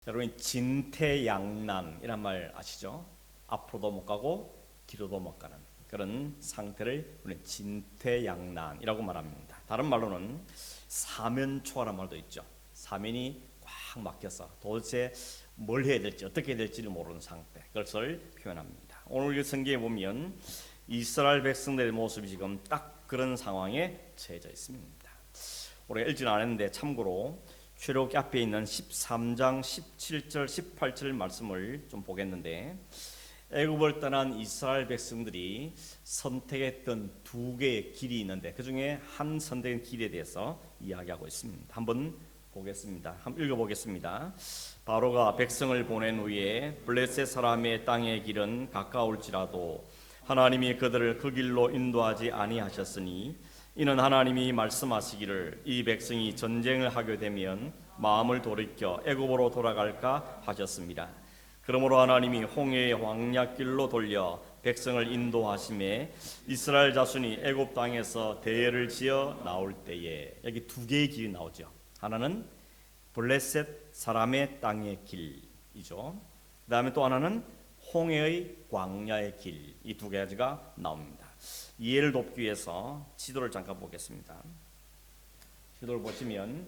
여러분 진퇴양난이란 말 아시죠? 앞으로도 못 가고 뒤로도 못 가는 그런 상태를 우리는 진퇴양난이라고 말합니다. 다른 말로는 사면초가라는 말도 있죠. 사면이 꽉 막혀서 도대체 뭘 해야 될지 어떻게 해야 될지를 모르는 상태, 그것을 표현합니다. 오늘 성경에 보면 이스라엘 백성들의 모습이 지금 딱 그런 상황에 처해져 있습니다. 우리가 읽지는 않았는데 참고로 출애굽기 앞에 있는 13장 17절 18절 말씀을 좀 보겠는데, 애굽을 떠난 이스라엘 백성들이 선택했던 두 개의 길이 있는데 그 중에 한 선택한 길에 대해서 이야기하고 있습니다. 한번 보겠습니다. 한번 읽어보겠습니다. 바로가 백성을 보낸 후에 블레셋 사람의 땅의 길은 가까울지라도 하나님이 그들을 그 길로 인도하지 아니하셨으니 이는 하나님이 말씀하시기를 이 백성이 전쟁을 하게 되면 마음을 돌이켜 애굽으로 돌아갈까 하셨습니다. 그러므로 하나님이 홍해의 광야길로 돌려 백성을 인도하심에 이스라엘 자손이 애굽 땅에서 대회를 지어 나올 때에, 여기 두 개의 길이 나오죠. 하나는 블레셋 사람의 땅의 길이죠. 그 다음에 또 하나는 홍해의 광야의 길, 이 두 가지가 나옵니다. 이해를 돕기 위해서 지도를 잠깐 보겠습니다. 지도를 보시면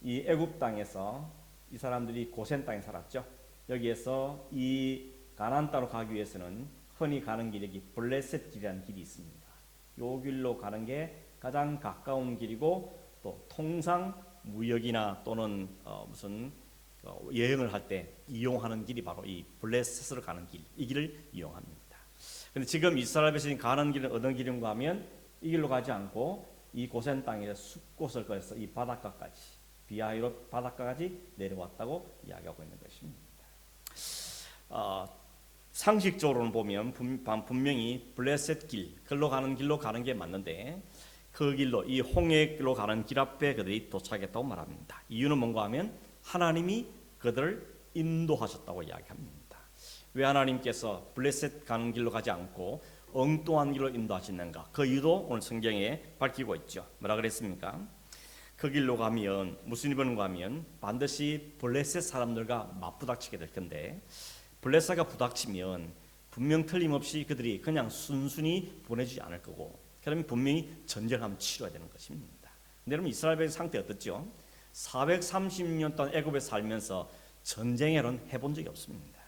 이 애굽 땅에서 이 사람들이 고센 땅에 살았죠. 여기에서 이 가나안 땅으로 가기 위해서는 흔히 가는 길이 블레셋 길이라는 길이 있습니다. 이 길로 가는 게 가장 가까운 길이고, 또 통상 무역이나 또는 무슨 여행을 할 때 이용하는 길이 바로 이 블레셋으로 가는 길, 이 길을 이용합니다. 근데 지금 이스라엘 백성이 가는 길은 어떤 길인가 하면 이 길로 가지 않고 이 고센 땅에 숲곳을 거쳐서 이 바닷가까지, 비하이롯 바닷가까지 내려왔다고 이야기하고 있는 것입니다. 상식적으로는 보면 분명히 블레셋 길, 글로 가는 길로 가는 게 맞는데 그 길로, 이 홍해 길로 가는 길 앞에 그들이 도착했다고 말합니다. 이유는 뭔가 하면 하나님이 그들을 인도하셨다고 이야기합니다. 왜 하나님께서 블레셋 가는 길로 가지 않고 엉뚱한 길로 인도하시는가? 그 이유도 오늘 성경에 밝히고 있죠. 뭐라 그랬습니까? 그 길로 가면 무슨 일이 가면 반드시 블레셋 사람들과 맞부닥치게 될 건데, 블레셋가 부닥치면 분명 틀림없이 그들이 그냥 순순히 보내주지 않을 거고, 그러면 분명히 전쟁을 한번 치러야 되는 것입니다. 근데 여러분 이스라엘의 상태 어떻죠? 430년 동안 애굽에 살면서 전쟁에는 해본 적이 없습니다.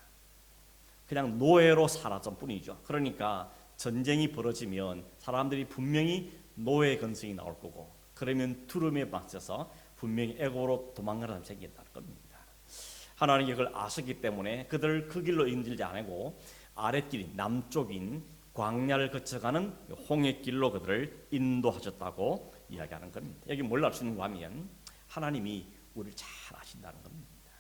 그냥 노예로 살았을 뿐이죠. 그러니까 전쟁이 벌어지면 사람들이 분명히 노예 근성이 나올 거고, 그러면 두려움에 맞서서 분명히 애굽으로 도망가는 사람이 생긴다는 겁니다. 하나님이 그걸 아셨기 때문에 그들을 그 길로 인도하지 않고 아랫길, 남쪽인 광야를 거쳐가는 홍해길로 그들을 인도하셨다고 이야기하는 겁니다. 여기 뭘 알 수 있는가 하면 하나님이 우리를 잘 아신다는 겁니다.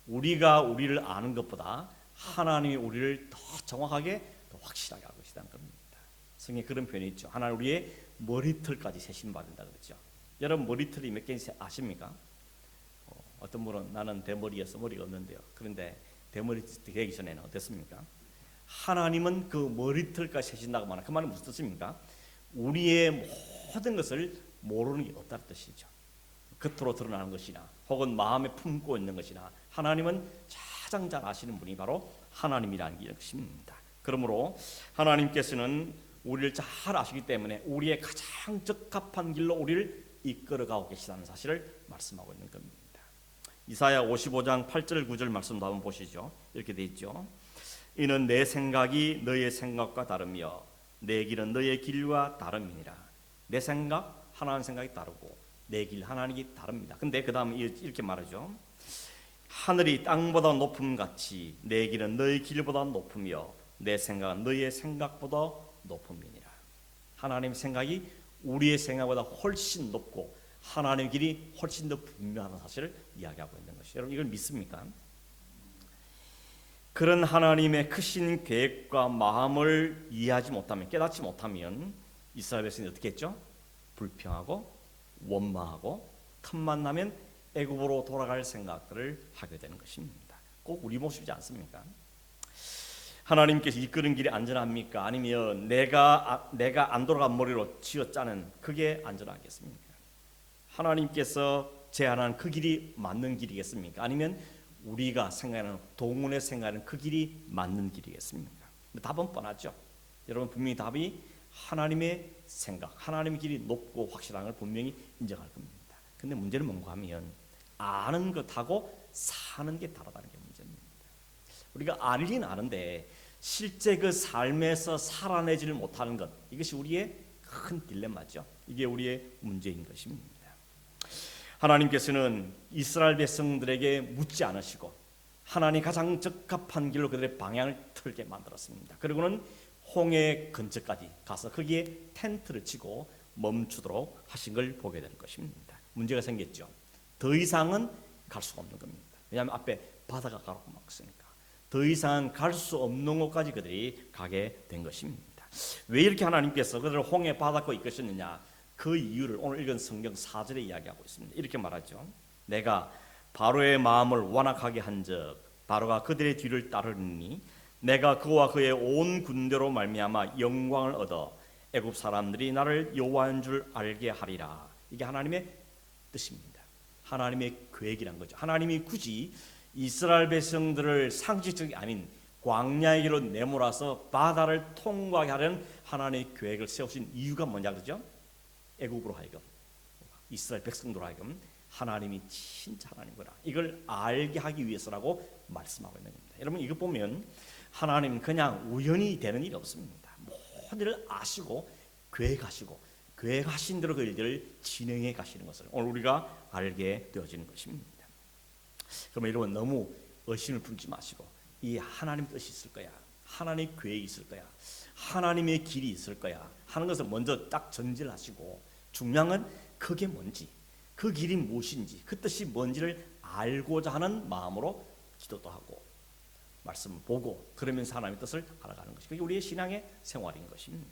우리가 우리를 아는 것보다 하나님이 우리를 더 정확하게, 더 확실하게 알고 계시다는 겁니다. 성경에 그런 표현이 있죠. 하나님 우리의 머리털까지 세심 받는다 그랬죠. 여러분 머리털이 몇 개인지 아십니까? 어떤 분은 나는 대머리여서 머리가 없는데요. 그런데 대머리 되기 전에는 어땠습니까? 하나님은 그 머리털까지 세신다고 말하는 그 말은 무슨 뜻입니까? 우리의 모든 것을 모르는 게 없다는 뜻이죠. 겉으로 드러나는 것이나 혹은 마음에 품고 있는 것이나 하나님은 가장 잘 아시는 분이 바로 하나님이라는 것입니다. 그러므로 하나님께서는 우리를 잘 아시기 때문에 우리의 가장 적합한 길로 우리를 이끌어가고 계시다는 사실을 말씀하고 있는 겁니다. 이사야 55장 8절 9절 말씀도 한번 보시죠. 이렇게 돼 있죠. 이는 내 생각이 너의 생각과 다르며 내 길은 너의 길과 다름이니라. 내 생각, 하나님 생각이 다르고 내 길, 하나님이 다릅니다. 근데 그 다음 이렇게 말하죠. 하늘이 땅보다 높음같이 내 길은 너의 길보다 높으며 내 생각은 너의 생각보다 높음이니라. 하나님 생각이 우리의 생각보다 훨씬 높고 하나님의 길이 훨씬 더 분명한 사실을 이야기하고 있는 것이죠. 여러분 이걸 믿습니까? 그런 하나님의 크신 계획과 마음을 이해하지 못하면, 깨닫지 못하면 이스라엘 백성이 어떻게 했죠? 불평하고 원망하고 틈만 나면 애굽으로 돌아갈 생각들을 하게 되는 것입니다. 꼭 우리 모습이지 않습니까? 하나님께서 이끄는 길이 안전합니까? 아니면 내가 안 돌아간 머리로 쥐어짜는 그게 안전하겠습니까? 하나님께서 제안한 그 길이 맞는 길이겠습니까? 아니면 우리가 생각하는 동문에 생각하는 그 길이 맞는 길이겠습니까? 답은 뻔하죠. 여러분 분명히 답이 하나님의 생각, 하나님의 길이 높고 확실한 걸 분명히 인정할 겁니다. 근데 문제는 뭔가 하면 아는 것하고 사는 게 다르다는 게 문제입니다. 우리가 알긴 아는데 실제 그 삶에서 살아내지를 못하는 것, 이것이 우리의 큰 딜레마죠. 이게 우리의 문제인 것입니다. 하나님께서는 이스라엘 백성들에게 묻지 않으시고 하나님 가장 적합한 길로 그들의 방향을 틀게 만들었습니다. 그리고는 홍해 근처까지 가서 거기에 텐트를 치고 멈추도록 하신 걸 보게 되는 것입니다. 문제가 생겼죠. 더 이상은 갈 수가 없는 겁니다. 왜냐하면 앞에 바다가 가로고 막으니까 더 이상 갈 수 없는 곳까지 그들이 가게 된 것입니다. 왜 이렇게 하나님께서 그들을 홍해 바닷가에 이끄셨느냐, 그 이유를 오늘 읽은 성경 4절에 이야기하고 있습니다. 이렇게 말하죠. 내가 바로의 마음을 완악하게 한즉 바로가 그들의 뒤를 따르니 내가 그와 그의 온 군대로 말미암아 영광을 얻어 애굽 사람들이 나를 여호와인 줄 알게 하리라. 이게 하나님의 뜻입니다. 하나님의 계획이란 거죠. 하나님이 굳이 이스라엘 백성들을 상식적이 아닌 광야의 길로 내몰아서 바다를 통과하게 하려는 하나님의 계획을 세우신 이유가 뭐냐 그러죠? 애굽으로 하여금, 이스라엘 백성들로 하여금 하나님이 진짜 하나님구나, 이걸 알게 하기 위해서라고 말씀하고 있는 겁니다. 여러분 이거 보면 하나님은 그냥 우연히 되는 일이 없습니다. 모든 일을 아시고 계획하신 대로 그 일들을 진행해 가시는 것을 오늘 우리가 알게 되어지는 것입니다. 그러면 여러분 너무 의심을 품지 마시고 이 하나님 뜻이 있을 거야, 하나님의 계획이 있을 거야, 하나님의 길이 있을 거야 하는 것을 먼저 딱 전제를 하시고, 중요한 건 그게 뭔지, 그 길이 무엇인지, 그 뜻이 뭔지를 알고자 하는 마음으로 기도도 하고 말씀을 보고 그러면서 하나님의 뜻을 알아가는 것이 그게 우리의 신앙의 생활인 것입니다.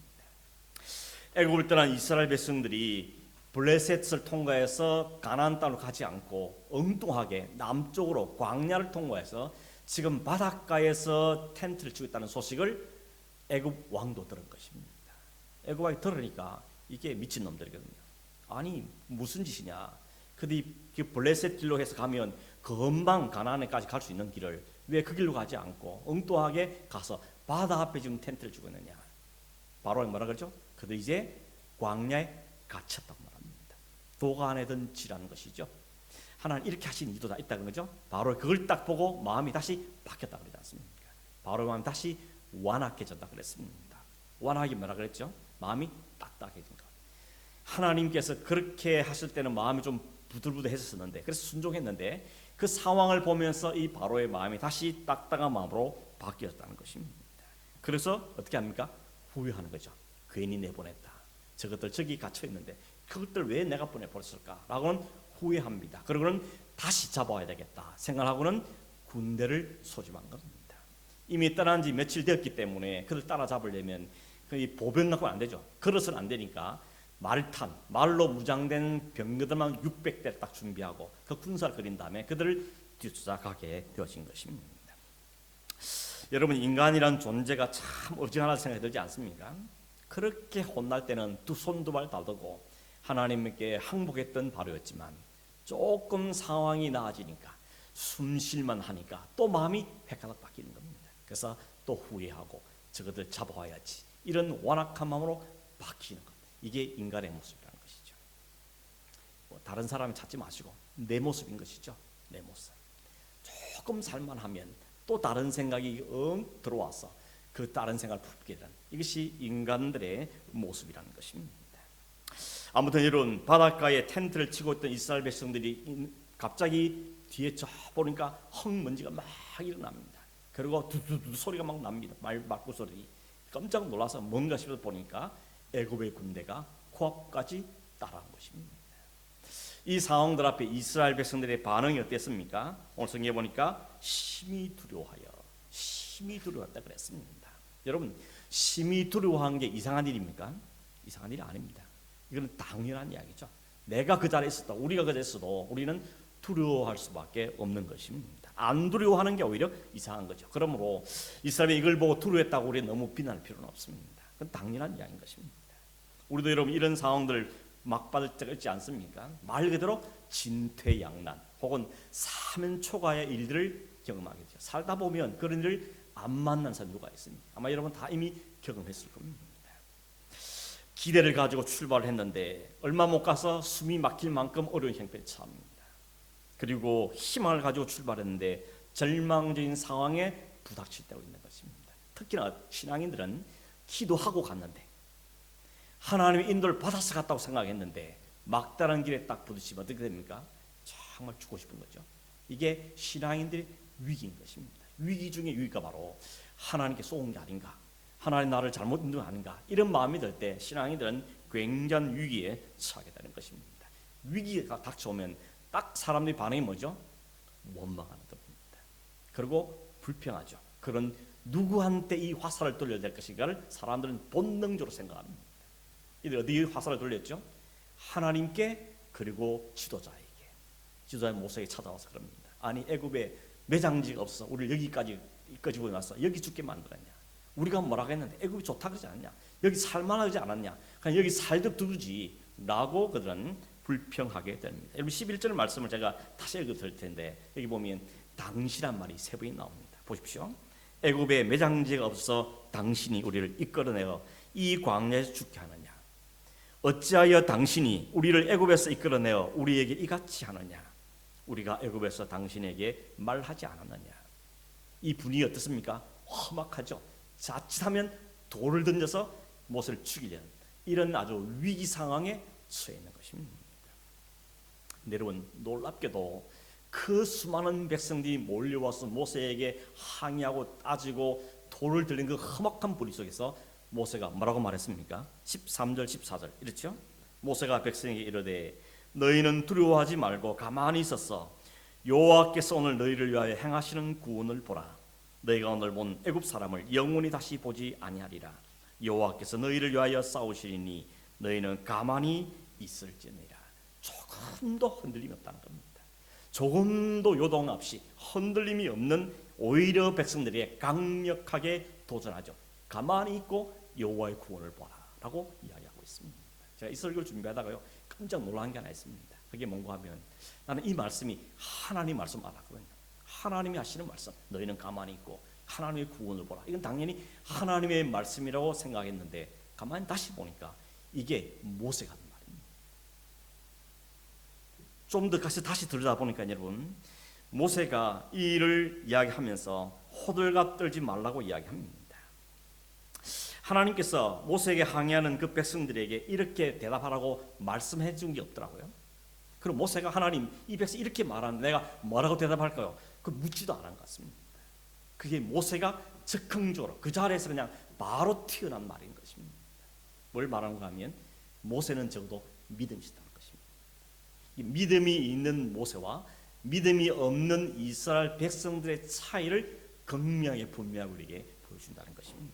애굽을 떠난 이스라엘 백성들이 블레셋을 통과해서 가나안 땅으로 가지 않고 엉뚱하게 남쪽으로 광야를 통과해서 지금 바닷가에서 텐트를 치고 있다는 소식을 애굽 왕도 들은 것입니다. 애굽 왕이 들으니까 이게 미친놈들이거든요. 아니 무슨 짓이냐, 그들이 블레셋 길로 해서 가면 금방 가나안에까지 갈 수 있는 길을 왜 그 길로 가지 않고 엉뚱하게 가서 바다 앞에 지금 텐트를 치고 있느냐. 바로가 뭐라 그러죠? 그들 이제 광야에 갇혔다고 말합니다. 도가 안에 든지라는 것이죠. 하나님 이렇게 하신 이유도 다 있다는 거죠. 바로 그걸 딱 보고 마음이 다시 바뀌었다 그러지 않습니까? 바로 마음이 다시 완악해졌다 그랬습니다. 완악이 뭐라 그랬죠? 마음이 딱딱해진 것. 하나님께서 그렇게 하실 때는 마음이 좀 부들부들했었는데, 그래서 순종했는데 그 상황을 보면서 이 바로의 마음이 다시 딱딱한 마음으로 바뀌었다는 것입니다. 그래서 어떻게 합니까? 후회하는 거죠. 괜히 내보냈다. 저것들 저기 갇혀 있는데 그것들 왜 내가 보내버렸을까라고는 후회합니다. 그러고는 다시 잡아야 되겠다 생각하고는 군대를 소집한 겁니다. 이미 떠난 지 며칠 되었기 때문에 그들 따라잡으려면 이 보병 갖고는 안 되죠. 걸어서는 안 되니까 말로 무장된 병거들만 600대 딱 준비하고 그 군사를 그린 다음에 그들을 뒤쫓아가게 되어진 것입니다. 여러분 인간이란 존재가 참 어지간하다 생각이 들지 않습니까? 그렇게 혼날 때는 두 손 두 발 다 들고 하나님께 항복했던 바로였지만 조금 상황이 나아지니까 숨쉴만 하니까 또 마음이 획가닥 바뀌는 겁니다. 그래서 또 후회하고 저것들 잡아와야지 이런 완악한 마음으로 바뀌는 것. 이게 인간의 모습이라는 것이죠. 다른 사람을 찾지 마시고 내 모습인 것이죠. 내 모습. 조금 살만하면 또 다른 생각이 들어와서 그 다른 생각을 품게 되는, 이것이 인간들의 모습이라는 것입니다. 아무튼 이런 바닷가에 텐트를 치고 있던 이스라엘 백성들이 갑자기 뒤에 저 보니까 흙먼지가 막 일어납니다. 그리고 두두두 소리가 막 납니다. 말구 소리. 깜짝 놀라서 뭔가 싶어서 보니까 애굽의 군대가 코앞까지 따라온 것입니다. 이 상황들 앞에 이스라엘 백성들의 반응이 어땠습니까? 오늘 성경에 보니까 심히 두려웠다 그랬습니다. 여러분 심히 두려워한 게 이상한 일입니까? 이상한 일이 아닙니다. 이건 당연한 이야기죠. 내가 그 자리에 있었다, 우리가 그 자리에 있어도 우리는 두려워할 수밖에 없는 것입니다. 안 두려워하는 게 오히려 이상한 거죠. 그러므로 이스라엘이 이걸 보고 두려워했다고 우리는 너무 비난할 필요는 없습니다. 그건 당연한 이야기인 것입니다. 우리도 여러분 이런 상황들 막 받을 때가 있지 않습니까? 말 그대로 진퇴양난 혹은 사면초가의 일들을 경험하게 되죠. 살다 보면 그런 일을 안 만난 사람 누가 있습니까? 아마 여러분 다 이미 경험했을 겁니다. 기대를 가지고 출발했는데 얼마 못 가서 숨이 막힐 만큼 어려운 형편에 처합니다. 그리고 희망을 가지고 출발했는데 절망적인 상황에 부닥칠 때가 있는 것입니다. 특히나 신앙인들은 기도하고 갔는데 하나님의 인도를 받아서 갔다고 생각했는데 막다른 길에 딱 부딪히면 어떻게 됩니까? 정말 죽고 싶은 거죠. 이게 신앙인들의 위기인 것입니다. 위기 중에 위기가 바로 하나님께 쏘은 게 아닌가, 하나님 나를 잘못 인도한 게 아닌가, 이런 마음이 들 때 신앙인들은 굉장한 위기에 처하게 되는 것입니다. 위기가 닥쳐오면 딱 사람들의 반응이 뭐죠? 원망하는 겁니다. 그리고 불평하죠. 그런 누구한테 이 화살을 돌려야 될 것인가를 사람들은 본능적으로 생각합니다. 이들 어디에 화살을 돌렸죠? 하나님께, 그리고 지도자에게. 지도자 모세에게 찾아와서 그럽니다. 아니 애굽에 매장지가 없어 우리를 여기까지 이끌고 왔어. 여기 죽게 만들었냐? 우리가 뭐라고 했는데 애굽이 좋다 그러지 않았냐? 여기 살만하지 않았냐? 그냥 여기 살듯 두지 라고 그들은 불평하게 됩니다. 여러분 11절 말씀을 제가 다시 읽어드릴 텐데 여기 보면 당신이란 말이 세 번이 나옵니다. 보십시오. 애굽에 매장지가 없어 당신이 우리를 이끌어내어 이 광야에서 죽게 하느냐? 어찌하여 당신이 우리를 애굽에서 이끌어내어 우리에게 이같이 하느냐? 우리가 애굽에서 당신에게 말하지 않았느냐? 이 분위기 어떻습니까? 험악하죠. 자칫하면 돌을 던져서 모세를 죽이려는 이런 아주 위기 상황에 처해 있는 것입니다. 여러분 놀랍게도 그 수많은 백성들이 몰려와서 모세에게 항의하고 따지고 돌을 들린 그 험악한 분위기 속에서 모세가 뭐라고 말했습니까? 13절 14절 이렇죠? 모세가 백성에게 이르되 너희는 두려워하지 말고 가만히 있었어. 여호와께서 오늘 너희를 위하여 행하시는 구원을 보라. 너희가 오늘 본 애굽 사람을 영원히 다시 보지 아니하리라. 여호와께서 너희를 위하여 싸우시리니 너희는 가만히 있을지니라. 조금도 흔들림이 없다는 겁니다. 조금도 요동 없이 흔들림이 없는 오히려 백성들이 강력하게 도전하죠. 가만히 있고 여호와의 구원을 보라라고 이야기하고 있습니다. 제가 이 설교를 준비하다가요 깜짝 놀란 게 하나 있습니다. 그게 뭔가 하면 나는 이 말씀이 하나님 말씀 알았거든요. 하나님이 하시는 말씀, 너희는 가만히 있고 하나님의 구원을 보라. 이건 당연히 하나님의 말씀이라고 생각했는데 가만히 다시 보니까 이게 모세가 하는 말입니다. 좀 더 다시 들여다보니까 여러분 모세가 이 일을 이야기하면서 호들갑 떨지 말라고 이야기합니다. 하나님께서 모세에게 항의하는 그 백성들에게 이렇게 대답하라고 말씀해 준 게 없더라고요. 그럼 모세가 하나님 이 백성 이렇게 말하는데 내가 뭐라고 대답할까요? 그 묻지도 않은 것 같습니다. 그게 모세가 즉흥적으로 그 자리에서 그냥 바로 튀어난 말인 것입니다. 뭘 말하는가 하면 모세는 적어도 믿음이 있다는 것입니다. 이 믿음이 있는 모세와 믿음이 없는 이스라엘 백성들의 차이를 극명하게 분명하게 우리에게 보여준다는 것입니다.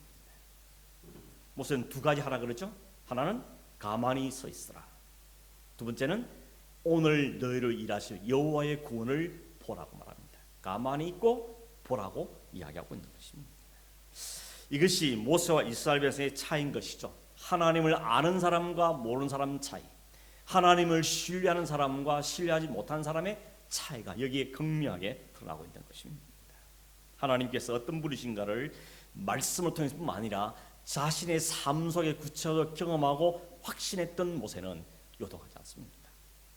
모세는 두 가지 하라 그랬죠. 하나는 가만히 서 있으라. 두 번째는 오늘 너희를 일하실 여호와의 구원을 보라고 말합니다. 가만히 있고 보라고 이야기하고 있는 것입니다. 이것이 모세와 이스라엘 백성의 차이인 것이죠. 하나님을 아는 사람과 모르는 사람 차이, 하나님을 신뢰하는 사람과 신뢰하지 못하는 사람의 차이가 여기에 극명하게 드러나고 있는 것입니다. 하나님께서 어떤 분이신가를 말씀을 통해서뿐만 아니라 자신의 삶 속에 구체적으로 경험하고 확신했던 모세는 요동하지 않습니다.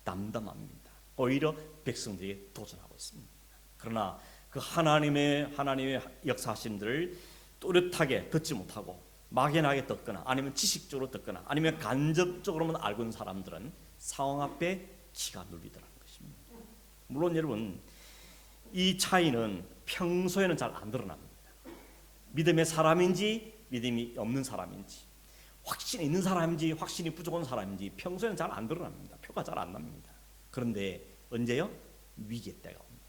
담담합니다. 오히려 백성들에게 도전하고 있습니다. 그러나 그 하나님의 역사하심들을 또렷하게 듣지 못하고 막연하게 듣거나 아니면 지식적으로 듣거나 아니면 간접적으로만 알고 있는 사람들은 상황 앞에 기가 눌리더라는 것입니다. 물론 여러분 이 차이는 평소에는 잘 안 드러납니다. 믿음의 사람인지 믿음이 없는 사람인지, 확신이 있는 사람인지 확신이 부족한 사람인지 평소에는 잘 안 드러납니다. 표가 잘 안 납니다. 그런데 언제요? 위기의 때가 옵니다.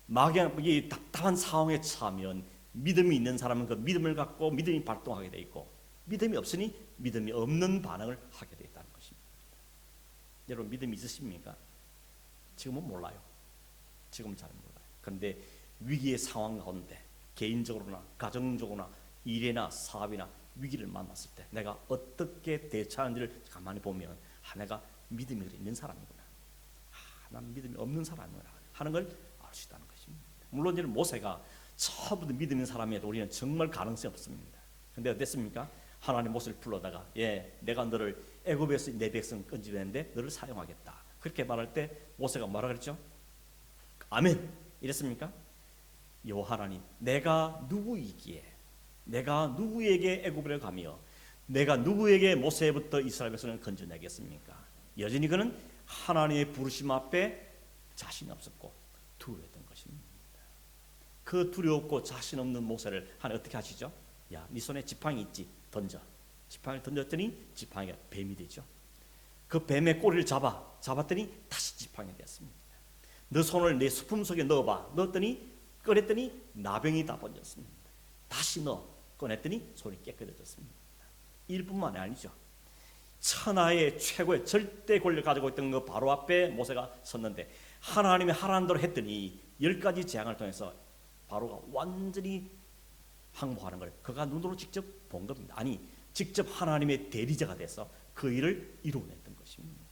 막연 이 답답한 상황에 처하면 믿음이 있는 사람은 그 믿음을 갖고 믿음이 발동하게 돼 있고 믿음이 없으니 믿음이 없는 반응을 하게 돼 있다는 것입니다. 여러분 믿음이 있으십니까? 지금은 몰라요. 지금은 잘 몰라요. 그런데 위기의 상황 가운데 개인적으로나 가정적으로나 일이나 사업이나 위기를 만났을 때 내가 어떻게 대처하는지를 가만히 보면 내가 믿음이 있는 사람이구나. 난 믿음이 없는 사람이구나 하는 걸 알 수 있다는 것입니다. 물론 이런 모세가 처음부터 믿음 있는 사람이어도 우리는 정말 가능성이 없습니다. 근데 어땠습니까? 하나님 모세를 불러다가 내가 너를 애굽에서 내 백성 건지는데 너를 사용하겠다. 그렇게 말할 때 모세가 뭐라 그랬죠? 아멘 이랬습니까? 여호와 하나님, 내가 누구이기에, 내가 누구에게 애굽으로 가며 내가 누구에게 모세부터 이스라엘 백성을 건져내겠습니까? 여전히 그는 하나님의 부르심 앞에 자신이 없었고 두려웠던 것입니다. 그 두려웠고 자신 없는 모세를 하나님 어떻게 하시죠? 야, 네 손에 지팡이 있지? 던져. 지팡이를 던졌더니 지팡이가 뱀이 되죠. 그 뱀의 꼬리를 잡았더니 다시 지팡이가 되었습니다. 너 손을 내 수품 속에 넣었더니 꺼냈더니 나병이 다 번졌습니다. 다시 꺼냈더니 손이 깨끗해졌습니다. 일뿐만이 아니죠. 천하의 최고의 절대 권력을 가지고 있던 그 바로 앞에 모세가 섰는데 하나님이 하라는 대로 했더니 10가지 재앙을 통해서 바로가 완전히 항복하는 걸 그가 눈으로 직접 본 겁니다. 아니, 직접 하나님의 대리자가 돼서 그 일을 이루어냈던 것입니다.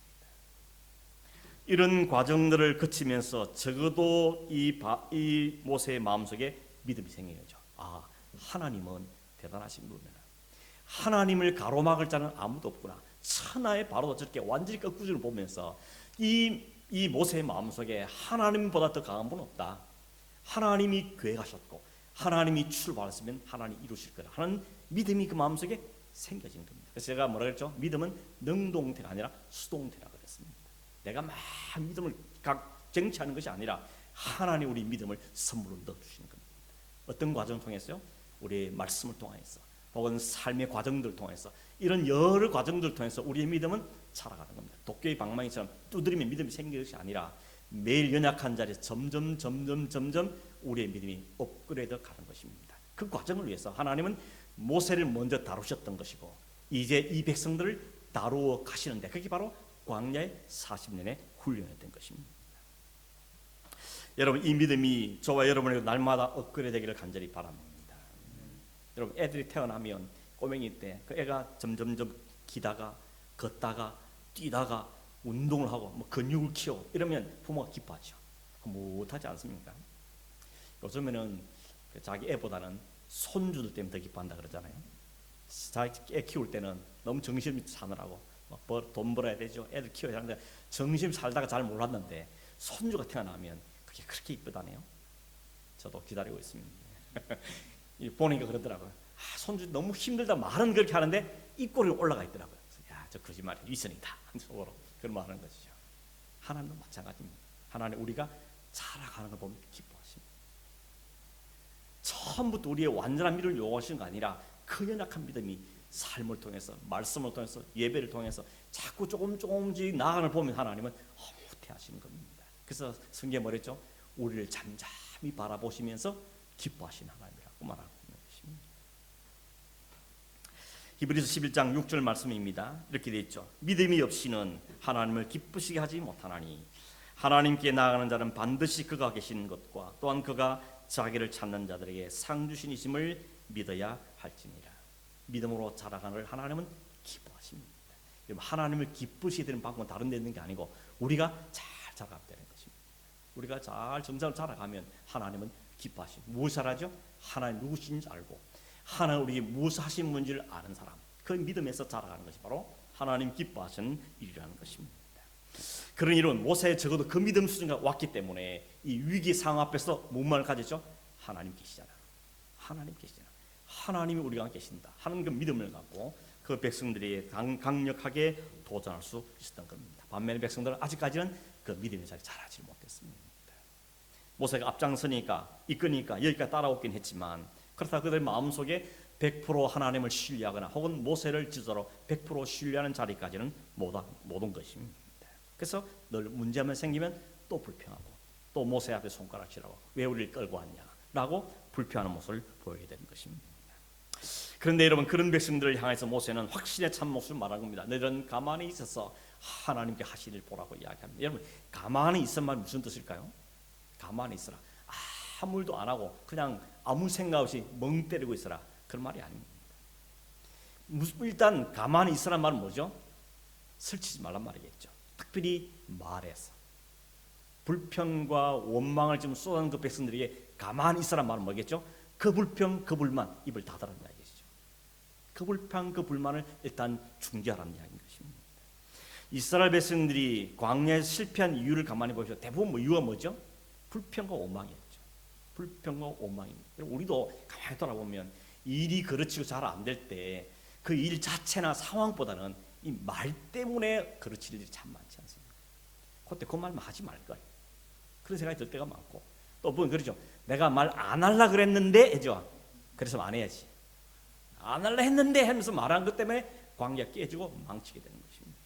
이런 과정들을 거치면서 적어도 이 모세의 마음속에 믿음이 생겨야죠. 하나님은 대단하신 분이구나. 하나님을 가로막을 자는 아무도 없구나. 천하의 바로도 저렇게 완전히 거꾸로 보면서 이 모세의 마음속에 하나님보다 더 강한 분은 없다. 하나님이 계획하셨고 하나님이 출발했으면 하나님 이루실 거라 하는 믿음이 그 마음속에 생겨진 겁니다. 그래서 제가 뭐라 그랬죠? 믿음은 능동태가 아니라 수동태라 그랬습니다. 내가 막 믿음을 쟁취하는 것이 아니라 하나님 우리 믿음을 선물로 넣어주시는 겁니다. 어떤 과정을 통해서요? 우리의 말씀을 통해서 혹은 삶의 과정들을 통해서 이런 여러 과정들을 통해서 우리의 믿음은 자라가는 겁니다. 도끼의 방망이처럼 두드리면 믿음이 생기는 것이 아니라 매일 연약한 자리에서 점점 우리의 믿음이 업그레이드 가는 것입니다. 그 과정을 위해서 하나님은 모세를 먼저 다루셨던 것이고 이제 이 백성들을 다루어 가시는데 그게 바로 광야의 40년의 훈련이었던 것입니다. 여러분, 이 믿음이 저와 여러분에게 날마다 업그레이드 되기를 간절히 바랍니다. 여러분, 애들이 태어나면 꼬맹이 때 그 애가 점점 기다가 걷다가 뛰다가 운동을 하고 근육을 키우고 이러면 부모가 기뻐하죠. 못하지 않습니까? 요즘에는 자기 애보다는 손주들 때문에 더 기뻐한다 그러잖아요. 자기 애 키울 때는 너무 정신이 사느라고 돈 벌어야 되죠. 애들 키워야 하는데 정신이 살다가 잘 몰랐는데 손주가 태어나면 그게 그렇게 이쁘다네요. 저도 기다리고 있습니다. 보니까 그러더라고요. 손주 너무 힘들다 말은 그렇게 하는데 입꼬리가 올라가 있더라고요. 야, 저 거짓말이 위선이다. 속으로 그런 말 하는 것이죠. 하나님도 마찬가지입니다. 하나님 우리가 자라가는 걸 보면 기뻐하십니다. 처음부터 우리의 완전한 믿음을 요구하시는 거 아니라 그 연약한 믿음이 삶을 통해서 말씀을 통해서 예배를 통해서 자꾸 조금씩 나아가는 걸 보면 하나님은 허무해하시는 겁니다. 그래서 성경에 뭐랬죠? 우리를 잠잠히 바라보시면서 기뻐하시는 하나님이라고 말하고 있는 것입니다. 히브리서 11장 6절 말씀입니다. 이렇게 되어 있죠. 믿음이 없이는 하나님을 기쁘시게 하지 못하나니 하나님께 나아가는 자는 반드시 그가 계시는 것과 또한 그가 자기를 찾는 자들에게 상 주신이심을 믿어야 할지니라. 믿음으로 자라가는 걸 하나님은 기뻐하십니다. 하나님을 기쁘시게 되는 방법은 다른 데 있는 게 아니고 우리가 잘 자라가면 되는 것입니다. 우리가 잘 정상으로 자라가면 하나님은 기뻐하십니다. 무엇을 하죠? 하나님 누구신지 알고 하나님 우리에게 무엇을 하신 분지를 아는 사람, 그 믿음에서 자라가는 것이 바로 하나님 기뻐하시는 일이라는 것입니다. 그런 일은 모세에 적어도 그 믿음 수준가 왔기 때문에 이 위기 상황 앞에서 무엇만을 가졌죠? 하나님 계시잖아. 하나님 계시잖아. 하나님이 우리가 계신다 하는 그 믿음을 갖고 그 백성들이 강력하게 도전할 수 있었던 겁니다. 반면에 백성들은 아직까지는 그 믿음의 자리에 자라지 못했습니다. 모세가 앞장서니까 이끄니까 여기까지 따라오긴 했지만 그렇다고 그들 마음속에 100% 하나님을 신뢰하거나 혹은 모세를 지도자로 100% 신뢰하는 자리까지는 못 온 것입니다. 그래서 늘 문제만 생기면 또 불평하고 또 모세 앞에 손가락질하고 왜 우리를 끌고 왔냐라고 불평하는 모습을 보이게 되는 것입니다. 그런데 여러분, 그런 백성들을 향해서 모세는 확신의 참 모습을 말하는 겁니다. 너희들은 가만히 있어서 하나님께 하실 일 보라고 이야기합니다. 여러분, 가만히 있은 말 무슨 뜻일까요? 가만히 있어라. 아무 일도 안 하고 그냥 아무 생각 없이 멍 때리고 있어라. 그런 말이 아닙니다. 일단 가만히 있으라는 말은 뭐죠? 설치지 말란 말이겠죠. 특별히 말에서 불평과 원망을 지금 쏟아내는 그 백성들에게 가만히 있으란 말은 뭐겠죠? 그 불평, 그 불만 입을 닫으라는 이야기죠. 그 불평, 그 불만을 일단 중지하라는 이야기인 것입니다. 이스라엘 백성들이 광야에서 실패한 이유를 가만히 보시죠. 대부분 이유가 뭐죠? 불평과 원망이었죠. 불평과 원망입니다. 우리도 가만히 돌아보면 일이 그르치고 잘 안 될 때 그 일 자체나 상황보다는 이 말 때문에 그르칠 일이 참 많지 않습니까? 그때 그 말만 하지 말 거예요. 그런 생각이 들 때가 많고, 또 보면 그러죠. 내가 말 안 하려 그랬는데 해죠. 그래서 안 해야지. 안 하려 했는데 하면서 말한 것 때문에 관계가 깨지고 망치게 되는 것입니다.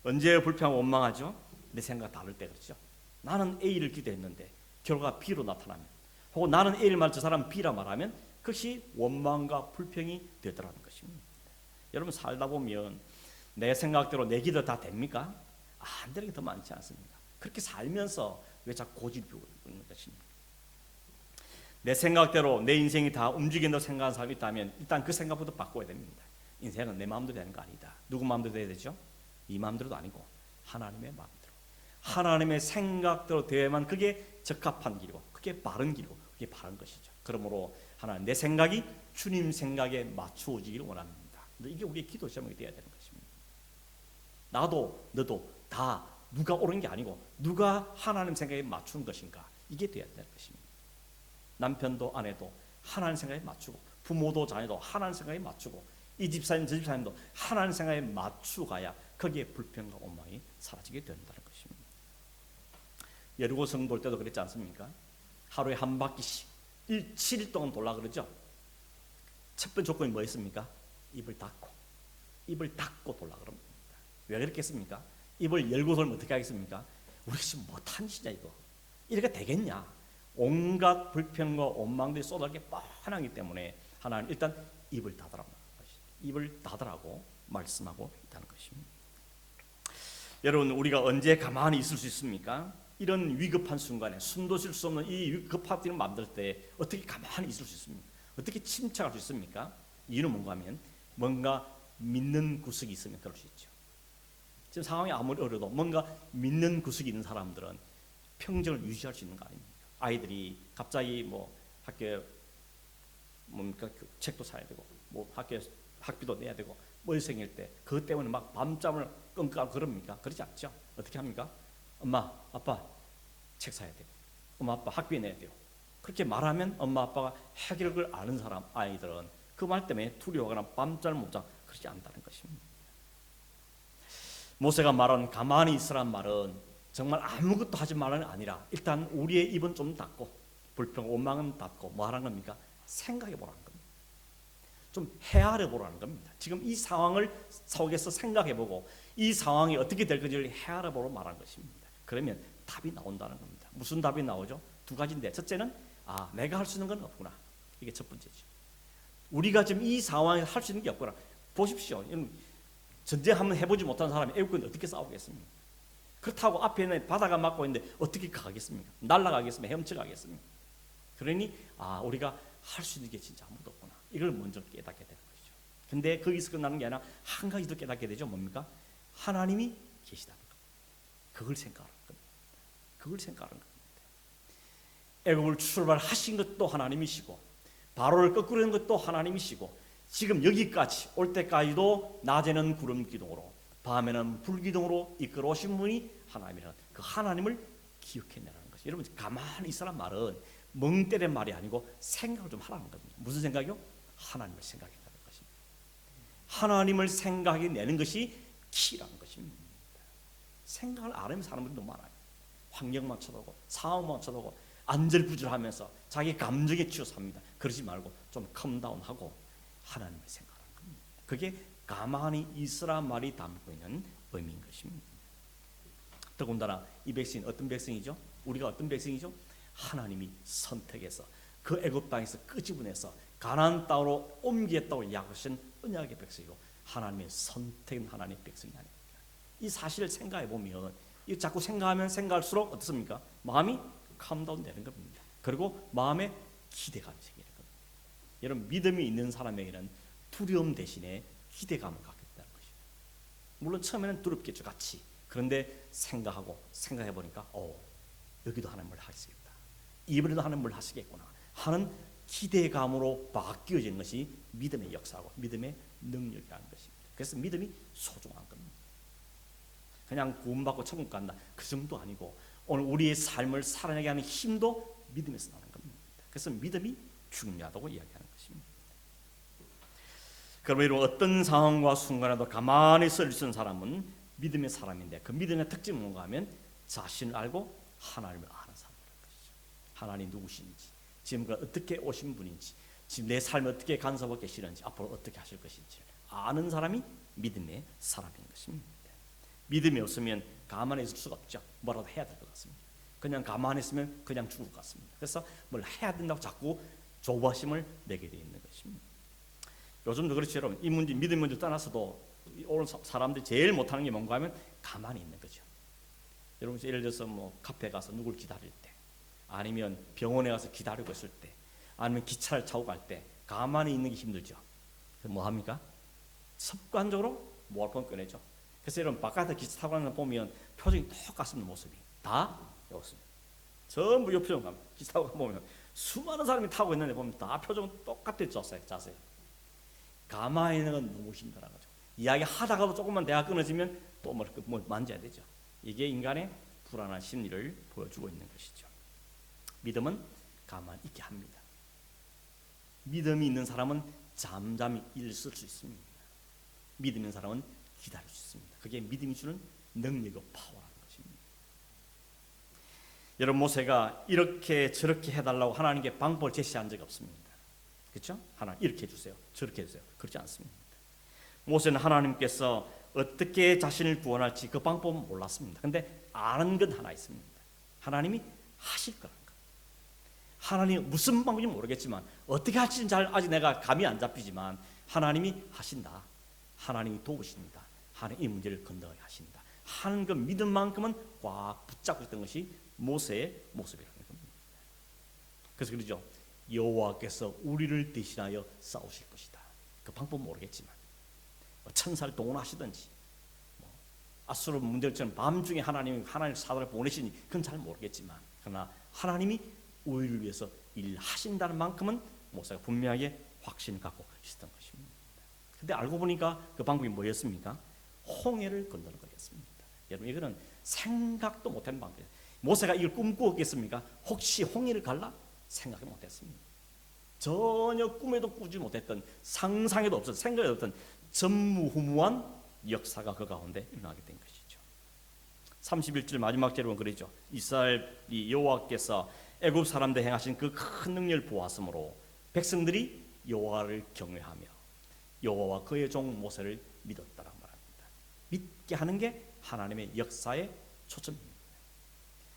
언제 불평 원망하죠? 내 생각 다를 때 그렇죠. 나는 A를 기대했는데 결과가 B로 나타나면, 혹은 나는 A를 말 저 사람 B라 말하면 그것이 원망과 불평이 되더라는 것입니다. 여러분 살다 보면 내 생각대로 내 기도 다 됩니까? 안 되는 게 더 많지 않습니까? 그렇게 살면서 왜 자꾸 고집이 피우고 있는 것입니까? 내 생각대로 내 인생이 다 움직인다고 생각하는 사람이 있다면 일단 그 생각부터 바꿔야 됩니다. 인생은 내 마음대로 되는 거 아니다. 누구 마음대로 돼야 되죠? 이 마음대로도 아니고 하나님의 마음대로, 하나님의 생각대로 되어야만 그게 적합한 길이고 그게 바른 길이고 그게 바른 것이죠. 그러므로 하나님, 내 생각이 주님 생각에 맞추어지기를 원합니다. 이게 우리의 기도 제목이 되어야 되는 것입니다. 나도 너도 다 누가 옳은 게 아니고 누가 하나님 생각에 맞추는 것인가, 이게 되어야 되는 것입니다. 남편도 아내도 하나님 생각에 맞추고, 부모도 자녀도 하나님 생각에 맞추고, 이 집사님 저 집사님도 하나님 생각에 맞추고 가야 거기에 불평과 원망이 사라지게 된다는 것입니다. 여리고 성 돌 때도 그랬지 않습니까? 하루에 한 바퀴씩 7일 동안 돌라 그러죠. 첫 번째 조건이 뭐였습니까? 입을 닫고 돌라 그럽니다. 왜 그렇게 했습니까? 입을 열고 돌면 어떻게 하겠습니까? 우리 지금 못한 짓이냐 이거, 이렇게 되겠냐? 온갖 불평과 원망들이 쏟아지게 뻔하기 때문에 하나님 일단 입을 닫으라고, 입을 닫으라고 말씀하고 있다는 것입니다. 여러분, 우리가 언제 가만히 있을 수 있습니까? 이런 위급한 순간에 숨도 쉴 수 없는 이 급합들을 만들 때 어떻게 가만히 있을 수 있습니까? 어떻게 침착할 수 있습니까? 이유는 뭔가 하면 뭔가 믿는 구석이 있으면 그럴 수 있죠. 지금 상황이 아무리 어려도 뭔가 믿는 구석이 있는 사람들은 평정을 유지할 수 있는 거 아닙니까? 아이들이 갑자기 뭐 학교에 뭡니까 책도 사야 되고 뭐 학교에 학비도 내야 되고 뭐 생길 때 그것 때문에 막 밤잠을 끙끙 그럽니까? 그러지 않죠. 어떻게 합니까? 엄마, 아빠 책 사야 돼요. 엄마, 아빠 학비 내야 돼요. 그렇게 말하면 엄마, 아빠가 해결을 아는 사람 아이들은 그 말 때문에 두려워하거나 밤잠을 못 자, 그러지 않다는 것입니다. 모세가 말한 가만히 있으란 말은 정말 아무것도 하지 말라는 아니라 일단 우리의 입은 좀 닫고 불평, 원망은 닫고 뭐 하라는 겁니까? 생각해 보라는 겁니다. 좀 헤아려 보라는 겁니다. 지금 이 상황을 속에서 생각해 보고 이 상황이 어떻게 될 건지를 헤아려 보러 말하는 것입니다. 그러면 답이 나온다는 겁니다. 무슨 답이 나오죠? 두 가지인데, 첫째는 내가 할 수 있는 건 없구나. 이게 첫 번째죠. 우리가 지금 이 상황에 할 수 있는 게 없구나. 보십시오. 전쟁 한번 해보지 못한 사람이 애국군이 어떻게 싸우겠습니까? 그렇다고 앞에는 바다가 막고 있는데 어떻게 가겠습니까? 날아가겠습니까? 헤엄쳐가겠습니까? 그러니 우리가 할 수 있는 게 진짜 아무도 없구나. 이걸 먼저 깨닫게 되는 것이죠. 근데 거기서 끝나는 게 아니라 한 가지 더 깨닫게 되죠. 뭡니까? 하나님이 계시다는 겁니다. 그걸 생각하는 겁니다. 그걸 생각하는 겁니다. 애국을 출발하신 것도 하나님이시고 바로를 거꾸르는 것도 하나님이시고 지금 여기까지 올 때까지도 낮에는 구름 기둥으로 밤에는 불 기둥으로 이끌어 오신 분이 하나님이라는 그 하나님을 기억해내라는 것이. 여러분, 가만히 있으란 말은 멍 때리는 말이 아니고 생각을 좀 하라는 겁니다. 무슨 생각이요? 하나님을 생각해내는 것입니다. 하나님을 생각해내는 것이 키라는 것입니다. 생각을 안 하면 사람들이 너무 많아요. 환경만 쳐다보고 상황만 쳐다보고 안절부절하면서 자기 감정에 치여 삽니다. 그러지 말고 좀 컴다운하고 하나님을 생각하는 겁니다. 그게 가만히 있으란 말이 담고 있는 의미인 것입니다. 더군다나 이 백성은 어떤 백성이죠? 우리가 어떤 백성이죠? 하나님이 선택해서 그 애굽 땅에서 끄집어내서 가나안 땅으로 옮기겠다고 약속하신 언약의 백성이고 하나님의 선택은 하나님의 백성이 아닙니까? 이 사실을 생각해 보면 이 자꾸 생각하면 생각할수록 어떻습니까? 마음이 캄다운 되는 겁니다. 그리고 마음에 기대감이 생기는 겁니다. 여러분, 믿음이 있는 사람에게는 두려움 대신에 기대감을 갖게 된다는 것입니다. 물론 처음에는 두렵겠죠, 같이. 그런데 생각해 보니까 여기도 하나님을 하시겠다, 이번에도 하나님을 하시겠구나 하는 기대감으로 바뀌어지는 것이 믿음의 역사고 믿음의 능력이라는 것입니다. 그래서 믿음이 소중한 겁니다. 그냥 구원받고 천국 간다 그 정도 아니고 오늘 우리의 삶을 살아내게 하는 힘도 믿음에서 나는 겁니다. 그래서 믿음이 중요하다고 이야기하는 것입니다. 그러면 이런 어떤 상황과 순간에도 가만히 서 있는 사람은 믿음의 사람인데, 그 믿음의 특징은 뭔가 하면 자신을 알고 하나님을 아는 사람이라는 것이죠. 하나님 누구신지, 지금까지 어떻게 오신 분인지, 지금 내 삶에 어떻게 간섭하고 계시는지, 앞으로 어떻게 하실 것인지 아는 사람이 믿음의 사람인 것입니다. 믿음이 없으면 가만히 있을 수가 없죠. 뭐라도 해야 될 것 같습니다. 그냥 가만히 있으면 그냥 죽을 것 같습니다. 그래서 뭘 해야 된다고 자꾸 조바심을 내게 되어 있는 것입니다. 요즘도 그렇죠, 여러분. 이 문제, 믿음 문제 떠나서도 오늘 사람들이 제일 못하는 게 뭔가 하면 가만히 있는 거죠. 여러분, 예를 들어서 뭐 카페 가서 누굴 기다릴 때, 아니면 병원에 가서 기다리고 있을 때, 아니면 기차를 타고 갈 때 가만히 있는 게 힘들죠. 그래서 뭐 합니까? 습관적으로 모아폰 꺼내죠. 그래서 여러분, 바깥에 기차 타고 가는 거 보면 표정이 똑같습니다. 모습이 다 여기습니다. 전부 요 표정 갑니다. 기차 타고 보면 수많은 사람이 타고 있는데 보면 다 표정은 똑같아. 자세요. 가만히 있는 건 너무 힘들어가지고 이야기 하다가도 조금만 대화 끊어지면 또 뭘 만져야 되죠. 이게 인간의 불안한 심리를 보여주고 있는 것이죠. 믿음은 가만히 있게 합니다. 믿음이 있는 사람은 잠잠히 있을 수 있습니다. 믿음 있는 사람은 기다릴 수 있습니다. 그게 믿음이 주는 능력이고 파워라는 것입니다. 여러분, 모세가 이렇게 저렇게 해달라고 하나님께 방법을 제시한 적이 없습니다. 그렇죠? 하나님 이렇게 해주세요, 저렇게 해주세요. 그렇지 않습니다. 모세는 하나님께서 어떻게 자신을 구원할지 그 방법은 몰랐습니다. 그런데 아는 건 하나 있습니다. 하나님이 하실 거라는 것. 하나님이 무슨 방법인지 모르겠지만 어떻게 할지는 잘 아직 내가 감이 안 잡히지만 하나님이 하신다. 하나님이 도우십니다. 하나님 이 문제를 건너가게 하신다 하는 그 믿음만큼은 꽉 붙잡고 있던 것이 모세의 모습이라는 겁니다. 그래서 그러죠. 여호와께서 우리를 대신하여 싸우실 것이다. 그 방법 모르겠지만 천사를 동원하시든지 아수르 문제처럼 밤중에 하나님 사도를 보내시니 그건 잘 모르겠지만, 그러나 하나님이 우리를 위해서 일하신다는 만큼은 모세가 분명하게 확신을 갖고 있었던 것입니다. 근데 알고 보니까 그 방법이 뭐였습니까? 홍해를 건너는 거였습니다. 여러분, 이거는 생각도 못한 방법이에요. 모세가 이걸 꿈꾸었겠습니까? 혹시 홍해를 갈라? 생각이 못했습니다. 전혀 꿈에도 꾸지 못했던, 상상에도 없었던, 생각에도 없던 전무후무한 역사가 그 가운데 일어나게 된 것이죠. 31절 마지막 절에 보면 그러죠. 이스라엘이 여호와께서 애굽 사람들 행하신 그 큰 능력을 보았으므로 백성들이 여호와를 경외하며 여호와와 그의 종 모세를 믿었다라고 말합니다. 믿게 하는 게 하나님의 역사의 초점입니다.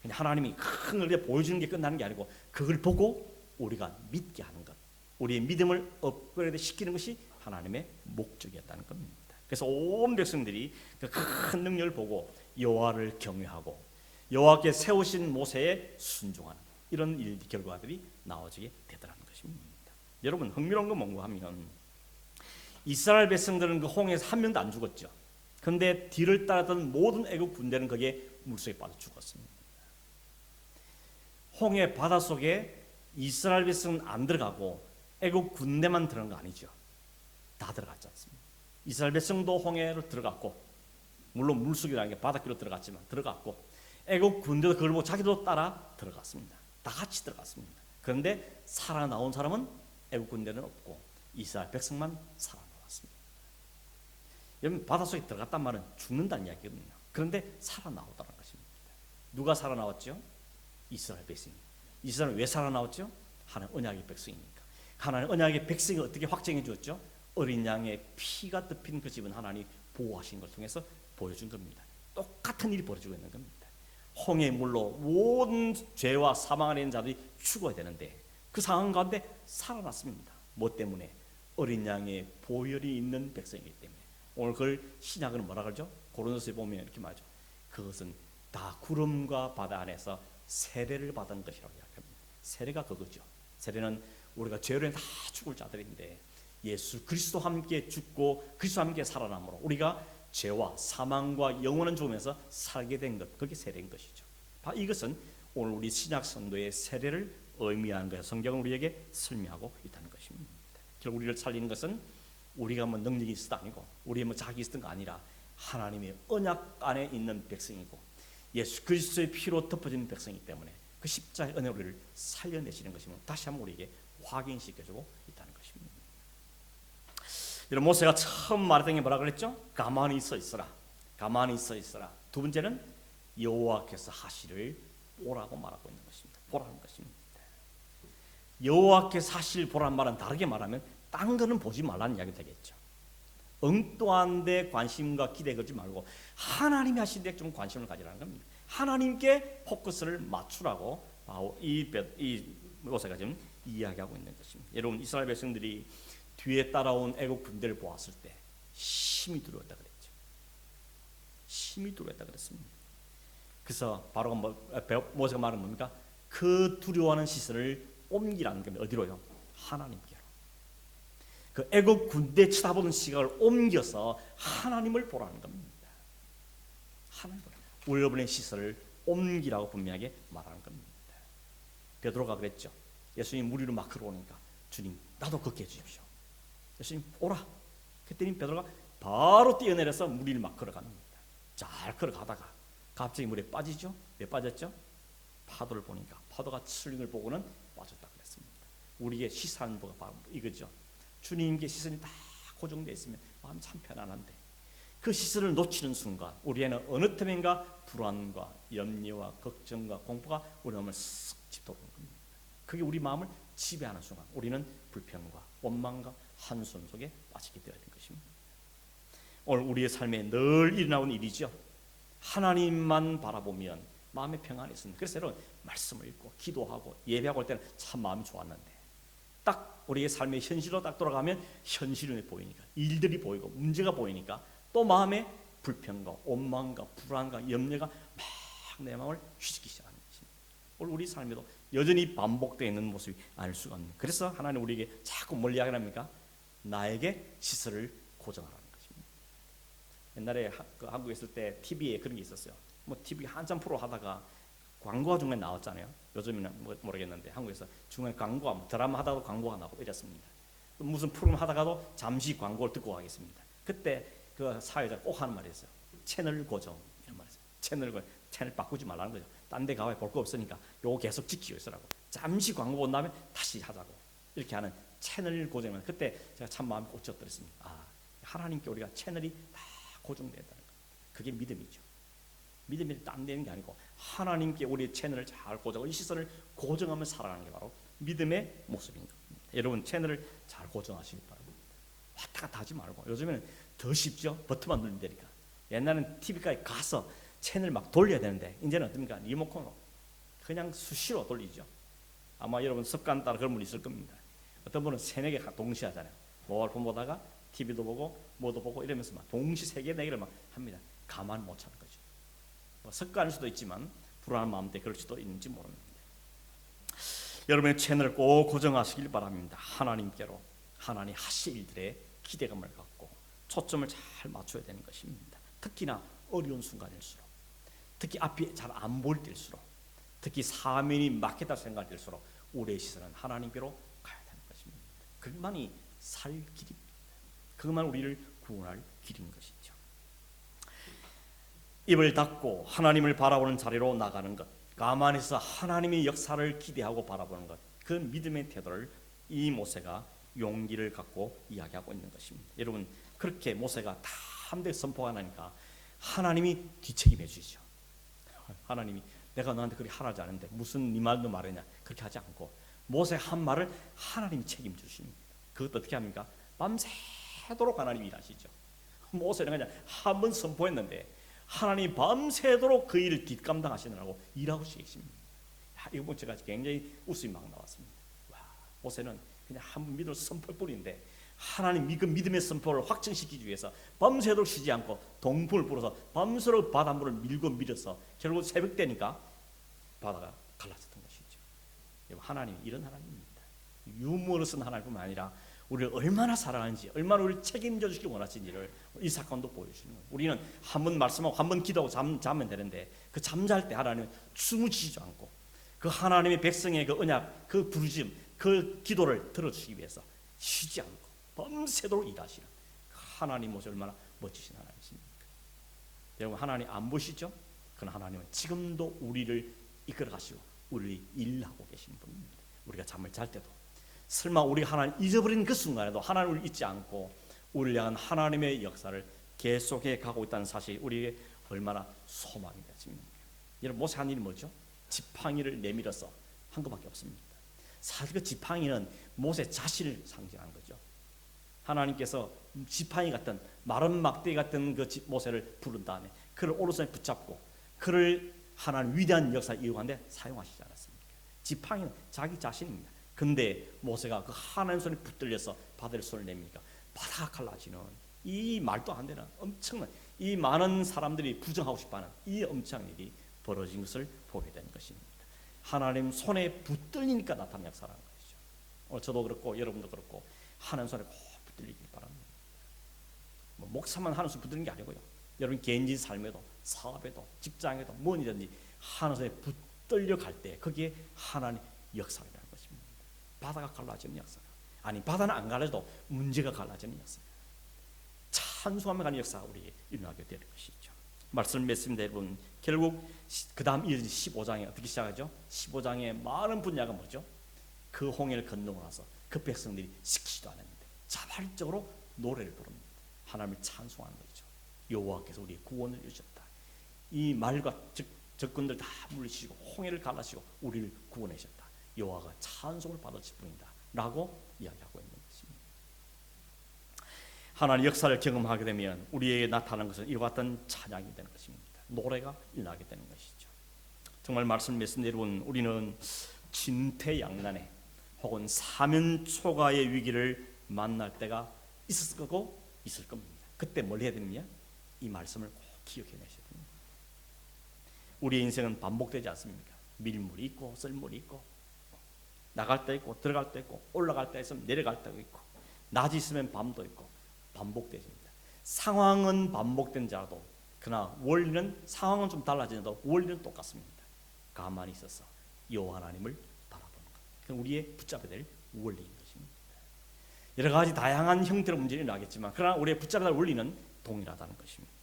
그냥 하나님이 큰 은혜 보여주는 게 끝나는 게 아니고 그걸 보고 우리가 믿게 하는 것, 우리의 믿음을 업그레이드 시키는 것이 하나님의 목적이었다는 겁니다. 그래서 온 백성들이 그 큰 능력을 보고 여호와를 경외하고 여호와께 세우신 모세에 순종하는 이런 결과들이 나와지게 되더라는 것입니다. 여러분, 흥미로운 건 뭔가 하면 이스라엘 백성들은 그 홍해에서 한 명도 안 죽었죠. 그런데 뒤를 따랐던 모든 애국 군대는 거기에 물속에 빠져 죽었습니다. 홍해 바닷속에 이스라엘 백성은 안 들어가고 애국 군대만 들어간 거 아니죠. 다 들어갔지 않습니까? 이스라엘 백성도 홍해로 들어갔고, 물론 물속이라는 게 바닷길로 들어갔지만 들어갔고, 애국 군대도 그걸 보고 자기도 따라 들어갔습니다. 다 같이 들어갔습니다. 그런데 살아나온 사람은 애국 군대는 없고 이스라엘 백성만 살아나왔습니다. 여러분, 바닷속에 들어갔단 말은 죽는다는 이야기거든요. 그런데 살아나오다는 것입니다. 누가 살아나왔죠? 이스라엘 백성이. 이스라엘은 왜 살아나왔죠? 하나님 언약의 백성이니까. 하나님 언약의 백성이 어떻게 확정해 주었죠? 어린 양의 피가 덮인 그 집은 하나님이 보호하신 걸 통해서 보여준 겁니다. 똑같은 일이 벌어지고 있는 겁니다. 홍해 물로 모든 죄와 사망 안에 있는 자들이 죽어야 되는데 그 상황 가운데 살아났습니다. 뭐 때문에? 어린 양의 보혈이 있는 백성이기 때문에. 오늘 그걸 신약은 뭐라 그러죠? 고린도서에 보면 이렇게 말하죠. 그것은 다 구름과 바다 안에서 세례를 받은 것이라고 이야기합니다. 세례가 그거죠. 세례는 우리가 죄로 인해 다 죽을 자들인데 예수 그리스도와 함께 죽고 그리스도와 함께 살아남으로 우리가 죄와 사망과 영원한 죽음에서 살게 된 것, 그게 세례인 것이죠. 이것은 오늘 우리 신약 성도의 세례를 의미하는 것을 성경은 우리에게 설명하고 있다는 것입니다. 결국 우리를 살리는 것은 우리가 뭐 능력이 있어도 아니고 우리 뭐 자기 있었던 거 아니라 하나님의 언약 안에 있는 백성이고 예수 그리스도의 피로 덮어진 백성이기 때문에 그 십자가의 은혜로 우리를 살려내시는 것이면 다시 한번 우리에게 확인시켜주고 있다는 것입니다. 여러분, 모세가 처음 말했던 게 뭐라 그랬죠? 가만히 서 있어라. 가만히 서 있어라. 두 번째는 여호와께서 하시를 보라고 말하고 있는 것입니다. 보라는 것입니다. 여호와께서 하실 보라는 말은 다르게 말하면 딴 거는 보지 말라는 이야기 되겠죠. 엉뚱한 데 관심과 기대 걸지 말고 하나님이 하신 데 좀 관심을 가지라는 겁니다. 하나님께 포커스를 맞추라고 이 모세가 지금 이야기하고 있는 것입니다. 여러분, 이스라엘 백성들이 뒤에 따라온 애국 군대를 보았을 때 심히 두려웠다 그랬죠. 심히 두려웠다 그랬습니다. 그래서 바로 모세가 말은 뭡니까? 그 두려워하는 시선을 옮기라는 겁니다. 어디로요? 하나님께로. 그 애국 군대 쳐다보는 시각을 옮겨서 하나님을 보라는 겁니다. 하나님 보라. 우리 여러분의 시선을 옮기라고 분명하게 말하는 겁니다. 베드로가 그랬죠. 예수님 물 위로 막 걸어오니까 주님 나도 걷게 해주십시오. 예수님 오라. 그때는 베드로가 바로 뛰어내려서 물 위를 막 걸어갑니다. 잘 걸어가다가 갑자기 물에 빠지죠. 왜 빠졌죠? 파도를 보니까 파도가 치는 걸 보고는 빠졌다 그랬습니다. 우리의 시선은 바로 이거죠. 주님께 시선이 다 고정되어 있으면 마음이 참 편안한데 그 시선을 놓치는 순간 우리에는 어느 틈인가 불안과 염려와 걱정과 공포가 우리 마음을 쓱 짚어보는 겁니다. 그게 우리 마음을 지배하는 순간 우리는 불평과 원망과 한숨 속에 빠지게 되어야 되는 것입니다. 오늘 우리의 삶에 늘 일어나는 일이죠. 하나님만 바라보면 마음의 평안이 있습니다. 그래서 여러분 말씀을 읽고 기도하고 예배하고 할 때는 참 마음이 좋았는데 딱 우리의 삶의 현실로 딱 돌아가면 현실이 보이니까 일들이 보이고 문제가 보이니까 또 마음에 불평과 원망과 불안과 염려가 막 내 마음을 휘짓기 시작하는 것입니다. 오늘 우리 삶에도 여전히 반복되어 있는 모습이 아닐 수가 없는. 그래서 하나님 우리에게 자꾸 뭘 이야기합니까? 나에게 시선을 고정하라는 것입니다. 옛날에 한국에 있을 때 TV에 그런 게 있었어요. 뭐 TV 한참 프로 하다가 광고가 중간에 나왔잖아요. 요즘에는 모르겠는데 한국에서 중간에 광고가 드라마 하다가도 광고가 나오고 이랬습니다. 무슨 프로그램 하다가도 잠시 광고를 듣고 가겠습니다. 그때 그 사회자가 꼭 하는 말이 있어요. 채널 고정 이런 말이 있어요. 채널 바꾸지 말라는 거죠. 딴 데 가봐야 볼 거 없으니까 요거 계속 지키고 있으라고. 잠시 광고 본 다음에 다시 하자고. 이렇게 하는 채널 고정은 그때 제가 참 마음이 꽂혔더랬습니다. 아, 하나님께 우리가 채널이 다 고정된다는 거. 그게 믿음이죠. 믿음이 딴 데는 게 아니고 하나님께 우리의 채널을 잘 고정하고 이 시선을 고정하며 살아가는 게 바로 믿음의 모습인 겁니다. 여러분 채널을 잘 고정하시기 바랍니다. 왔다 갔다 하지 말고 요즘에는 더 쉽죠. 버튼만 누르면 되니까. 옛날에는 TV까지 가서 채널 막 돌려야 되는데 이제는 어떻습니까? 리모컨으로 그냥 수시로 돌리죠. 아마 여러분 습관 따라 그런 분이 있을 겁니다. 어떤 분은 3-4개 동시에 하잖아요. 모바일폰 보다가 TV도 보고 뭐도 보고 이러면서 막 동시 3개, 4개를 막 합니다. 가만 못 차는 거죠. 뭐 습관일 수도 있지만 불안한 마음 때문에 그럴 수도 있는지 모릅니다. 여러분의 채널을 꼭 고정하시길 바랍니다. 하나님께로 하나님 하실 일들에 기대감을 갖고 초점을 잘 맞춰야 되는 것입니다. 특히나 어려운 순간일수록, 특히 앞이 잘 안 보일 때일수록, 특히 사면이 막혔다 생각될수록 우리의 시선은 하나님께로 가야 되는 것입니다. 그것만이 살 길입니다. 그것만 우리를 구원할 길인 것이죠. 입을 닫고 하나님을 바라보는 자리로 나가는 것, 가만히서 하나님의 역사를 기대하고 바라보는 것, 그 믿음의 태도를 이 모세가 용기를 갖고 이야기하고 있는 것입니다. 여러분 그렇게 모세가 다 함대 선포가 나니까 하나님이 뒤책임해 주시죠. 하나님이 내가 너한테 그렇게 하라지 않은데 무슨 네 말도 말하냐 그렇게 하지 않고 모세 한 말을 하나님이 책임져 주십니다. 그것도 어떻게 합니까? 밤새도록 하나님이 일하시죠. 모세는 그냥 한 번 선포했는데 하나님이 밤새도록 그 일을 뒷감당하시느라고 일하고 계십니다. 이거 보면 제가 굉장히 웃음이 막 나왔습니다. 와, 모세는 그냥 한 번 믿음을 선포할 뿐인데 하나님 믿음의 선포를 확증시키기 위해서 밤새도록 쉬지 않고 동풍을 불어서 밤새도록 바닷물을 밀고 밀어서 결국 새벽 되니까 바다가 갈라졌던 것이죠. 하나님 이런 하나님입니다. 유머러스한 하나님뿐만 아니라 우리를 얼마나 사랑하는지, 얼마나 우리를 책임져 주길 원하시는지를 이 사건도 보여주는 거예요. 우리는 한 번 말씀하고 한 번 기도하고 자면 되는데 그 잠잘 때 하나님은 주무시지 않고 그 하나님의 백성의 그 언약, 그 부르심, 그 기도를 들어주시기 위해서 쉬지 않고 밤새도록 일하시는 하나님 모습 얼마나 멋지신 하나님이십니까? 여러분, 하나님 안 보시죠? 그러나 하나님은 지금도 우리를 이끌어 가시고 우리를 일하고 계신 분입니다. 우리가 잠을 잘 때도 설마 우리가 하나님 잊어버린 그 순간에도 하나님을 잊지 않고 우리를 향한 하나님의 역사를 계속해 가고 있다는 사실이 우리에게 얼마나 소망이 되십니까? 여러분, 모세 한 일이 뭐죠? 지팡이를 내밀어서 한 것밖에 없습니다. 사실 그 지팡이는 모세 자신을 상징하는 거죠. 하나님께서 지팡이 같은 마른 막대기 같은 그 모세를 부른 다음에 그를 오른손에 붙잡고 그를 하나님 위대한 역사에 이용하는데 사용하시지 않았습니까? 지팡이는 자기 자신입니다. 근데 모세가 그 하나님 손에 붙들려서 바다를 손을 내미니까 바다가 갈라지는 이 말도 안 되는 엄청난, 이 많은 사람들이 부정하고 싶어하는 이 엄청난 일이 벌어진 것을 보게 되는 것입니다. 하나님 손에 붙들리니까 나타난 역사라는 것이죠. 오늘 저도 그렇고 여러분도 그렇고 하나님 손에 꼭 붙들리길 바랍니다. 뭐 목사만 하나님 손에 붙들리는 게 아니고요. 여러분 개인적인 삶에도 사업에도 직장에도 뭐든지 하나님 손에 붙들려 갈 때 거기에 하나님 역사라는 것입니다. 바다가 갈라지는 역사가, 아니 바다는 안 갈라져도 문제가 갈라지는 역사가, 찬송하며 가는 역사가 우리에게 일어나게 될 것이죠. 말씀을 맺습니다. 여러분, 결국 그 다음 15장에 어떻게 시작하죠? 15장의 많은 분야가 뭐죠? 그 홍해를 건너고 나서 그 백성들이 시키지도 않았는데 자발적으로 노래를 부릅니다. 하나님을 찬송하는 거죠. 여호와께서 우리의 구원을 이루셨다. 이 말과 적군들 다 물리치시고 홍해를 갈라시고 우리를 구원하셨다. 여호와가 찬송을 받으실 분이다 라고 이야기하고 있는 것입니다. 하나님의 역사를 경험하게 되면 우리에게 나타나는 것은 이와 같은 찬양이 되는 것입니다. 노래가 일어나게 되는 것이죠. 정말 말씀 말씀대로 우리는 진퇴양난에 혹은 사면초가의 위기를 만날 때가 있을 거고 있을 겁니다. 그때 뭘 해야 되느냐? 이 말씀을 꼭 기억해 내셔야 됩니다. 우리의 인생은 반복되지 않습니까? 밀물이 있고 썰물이 있고 나갈 때 있고 들어갈 때 있고 올라갈 때 있으면 내려갈 때도 있고 낮이 있으면 밤도 있고 반복되십니다. 상황은 반복된지라도 그러나 원리는, 상황은 좀 달라지는데도 원리는 똑같습니다. 가만히 있어서 여호와 하나님을 바라보는 것, 그건 우리의 붙잡아야 될 원리인 것입니다. 여러 가지 다양한 형태로 문제는 나겠지만 그러나 우리의 붙잡아야 할 원리는 동일하다는 것입니다.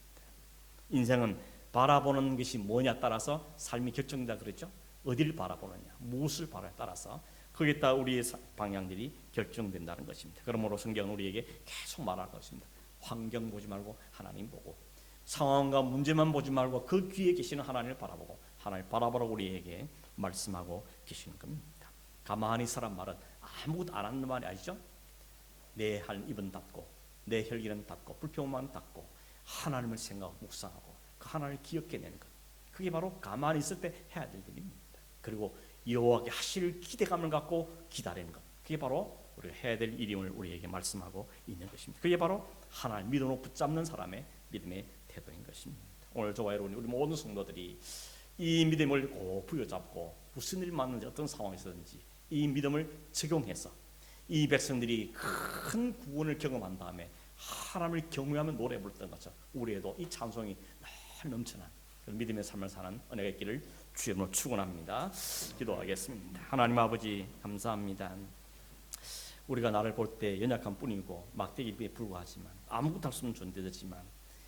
인생은 바라보는 것이 뭐냐 따라서 삶이 결정된다 그랬죠. 어디를 바라보느냐, 무엇을 바라에 따라서 거기에 따라 우리의 방향들이 결정된다는 것입니다. 그러므로 성경은 우리에게 계속 말할 것입니다. 환경 보지 말고 하나님 보고, 상황과 문제만 보지 말고 그 귀에 계시는 하나님을 바라보고, 하나님을 바라보라고 우리에게 말씀하고 계시는 겁니다. 가만히 있으란 말은 아무것도 안 하는 말이 아니죠. 내 할 입은 닫고 내 혈기는 닫고 불평만 닫고 하나님을 생각하고 묵상하고 그 하나님을 기억해내는 것, 그게 바로 가만히 있을 때 해야 될 일입니다. 그리고 여호와께 하실 기대감을 갖고 기다리는 것, 그게 바로 우리가 해야 될 일임을 우리에게 말씀하고 있는 것입니다. 그게 바로 하나님 믿음으로 붙잡는 사람의 믿음의 태도인 것입니다. 오늘 저와 여러분, 우리 모든 성도들이 이 믿음을 꼭 부여잡고 무슨 일 맞는지 어떤 상황에서든지 이 믿음을 적용해서 이 백성들이 큰 구원을 경험한 다음에 하나님을 경외하며 노래 부르던 것처럼 우리에도 이 찬송이 넘쳐난 믿음의 삶을 사는 은혜가 있기를 주의 이름으로 축원합니다. 기도하겠습니다. 하나님 아버지, 감사합니다. 우리가 나를 볼 때 연약한 뿐이고 막대기에 불과하지만 아무것도 할 수 없는 존재지만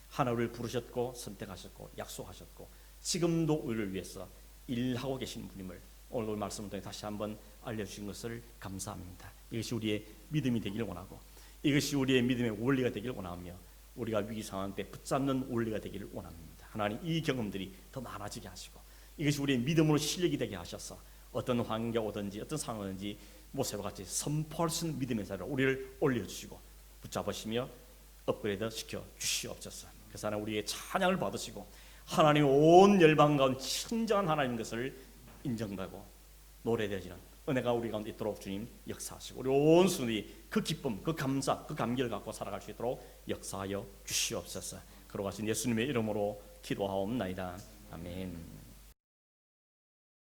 하나님을 부르셨고 선택하셨고 약속하셨고 지금도 우리를 위해서 일하고 계신 분임을 오늘 말씀을 통해 다시 한번 알려주신 것을 감사합니다. 이것이 우리의 믿음이 되기를 원하고 이것이 우리의 믿음의 원리가 되기를 원하며 우리가 위기 상황 때 붙잡는 원리가 되기를 원합니다. 하나님, 이 경험들이 더 많아지게 하시고 이것이 우리의 믿음으로 실력이 되게 하셔서 어떤 환경 오든지 어떤 상황이든지 모세와 같이 선포할 수 있는 믿음의 자리로 우리를 올려주시고 붙잡으시며 업그레이드 시켜 주시옵소서. 그래서 하나님, 우리의 찬양을 받으시고 하나님 온 열방 가운데 친정한 하나님 것을 인정되고 노래되어지는 은혜가 우리 가운데 있도록 주님 역사하시고 우리 온 순위 그 기쁨, 그 감사, 그 감기를 갖고 살아갈 수 있도록 역사하여 주시옵소서. 그러고 하신 예수님의 이름으로 기도하옵나이다. 아멘.